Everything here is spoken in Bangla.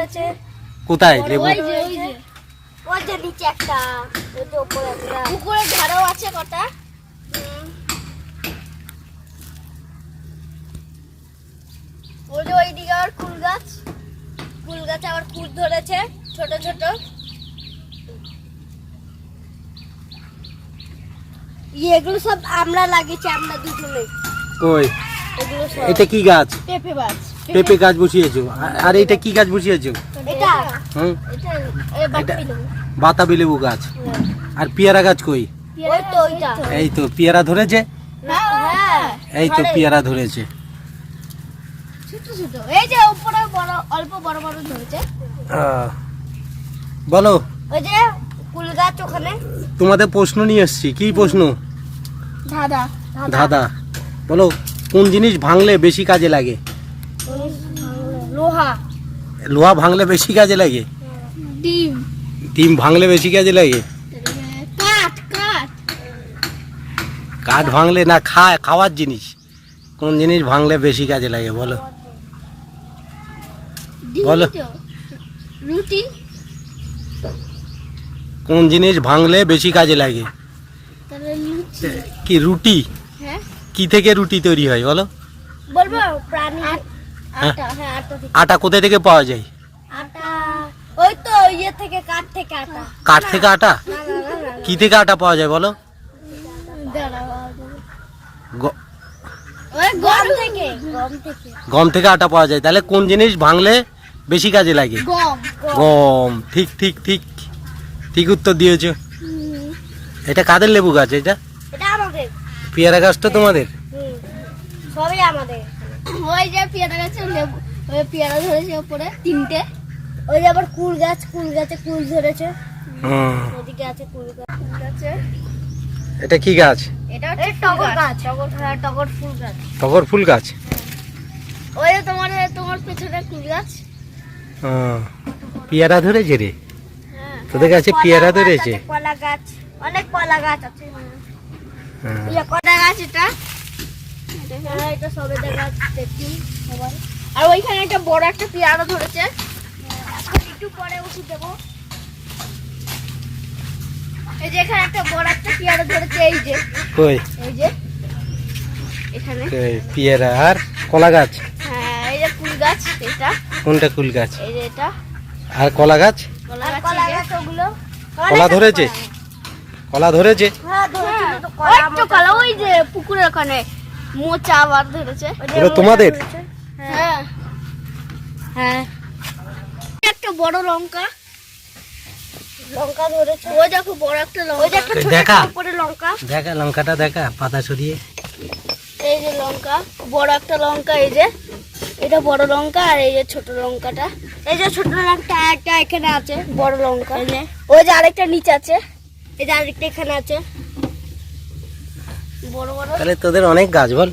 আছে। কোথায় লেবু? ওই যে নিচে একটা, ওই যে উপরে একটা। পুকুরের ধারেও আছে কটা। ওই যে ওইদিকে আবার কুল গাছ আবার কুল ধরেছে ছোট ছোট। এগুলো সব আমরা লাগিয়েছি, আমরা দুজনে। কই এগুলো সব এটা কি গাছ? পেঁপে গাছ। পেঁপে গাছ বসিয়েছো। আর এটা কি গাছ বসিয়েছো? এটা হুম, এটা এই বাতাবি লেবু। বাতাবি লেবু গাছ। আর পেয়ারা গাছ কই? ওই তো ওইটা। এই তো পেয়ারা ধরেছে। হ্যাঁ এই তো পেয়ারা ধরেছে। ছোট ছোট এই যে উপরে বড়, অল্প বড় বড় ধরেছে। বলো, ওই যে কুল গাছ ওখানে। তোমাদের প্রশ্ন নিয়ে এসেছি। কি প্রশ্ন? ধাঁধা। ধাঁধা। বলো, কোন জিনিস ভাঙলে বেশি কাজে লাগে? লোহা। লোহা ভাঙলে বেশি কাজে লাগে? ডিম। ডিম ভাঙলে বেশি কাজে লাগে? কাঠ। কাঠ ভাঙলে না, খাওয়ার জিনিস। কোন জিনিস ভাঙলে বেশি কাজে লাগে বলো? বলো। রুটি। কোন জিনিস ভাঙলে বেশি কাজে লাগে? তাহলে লুচি। কি রুটি? হ্যাঁ কি থেকে রুটি তৈরি হয় বলো? বলবো প্রাণী। আটা। হ্যাঁ আটা থেকে। আটা কোথা থেকে পাওয়া যায়? আটা ওই তো ইয়ে থেকে, কাঠ থেকে আটা। কাঠ থেকে আটা? কি থেকে আটা পাওয়া যায় বলো? গ- ওই গম থেকে। গম থেকে আটা পাওয়া যায়। তাহলে কোন জিনিস ভাঙলে বেশি কাজে লাগে? গম। গম। ঠিক ঠিক ঠিক ঠিক উত্তর দিয়েছো। এটা কাদের লেবু গাছ? এটা এটা আমাদের। পেয়ারা গাছটা তোমাদের? সবই আমাদের। ওই যে পেয়ারা গাছে লেবু, ওই পেয়ারা ধরেছে উপরে তিনটে। ওই যে আবার কুল গাছে কুল ধরেছে। ওদিকে আছে কুল গাছে। এটা কি গাছ? এটা টগর গাছ। টগর ফুল গাছ। টগর ফুল গাছ। ওই যে তোমার পেছনে কুল গাছ। পেয়ারা ধরেছে রে? তোদের কাছে পেয়ারা ধরেছে? কলা গাছ, অনেক কলা গাছ আছে। হ্যাঁ। এই কলা গাছ এটা। এটা সবেদা গাছ দেখি সবাই। আর ওইখানে একটা বড় একটা পেয়ারা ধরেছে। একটু পরে ওষুধ দেবো। এই যে এখানে একটা বড় একটা পেয়ারা ধরেছে। এই যে কই? এই যে এখানে পেয়ারা আর কলা গাছ। হ্যাঁ এই যে কুল গাছ এটা। কোনটা কুল গাছ? এই যে এটা আর কলা গাছ? কলা গাছ ওগুলো। কলা ধরেছে? কলা ধরেছে? হ্যাঁ ধরেছে তো কলা। ওই তো কলা, ওই যে পুকুরের ওখানে মোচা আবার ধরেছে। এগুলো তোমাদের? হ্যাঁ হ্যাঁ। একটা বড় লঙ্কা ধরেছে। ওই দেখো বড় একটা লঙ্কা। ওই দেখো দেখা উপরে লঙ্কা। দেখা লঙ্কাটা দেখা, পাতা সরিয়ে। এই যে লঙ্কা, বড় একটা লঙ্কা। এই যে এটা বড় লঙ্কা, আর এই যে ছোট লঙ্কাটা। এই যে ছোট লঙ্কা একটা এখানে আছে, বড় লঙ্কা। এই যে ওই যে আরেকটা নিচে আছে, এই যে আরেকটা এখানে আছে, বড় বড়। তাহলে তোদের অনেক গাছ বল।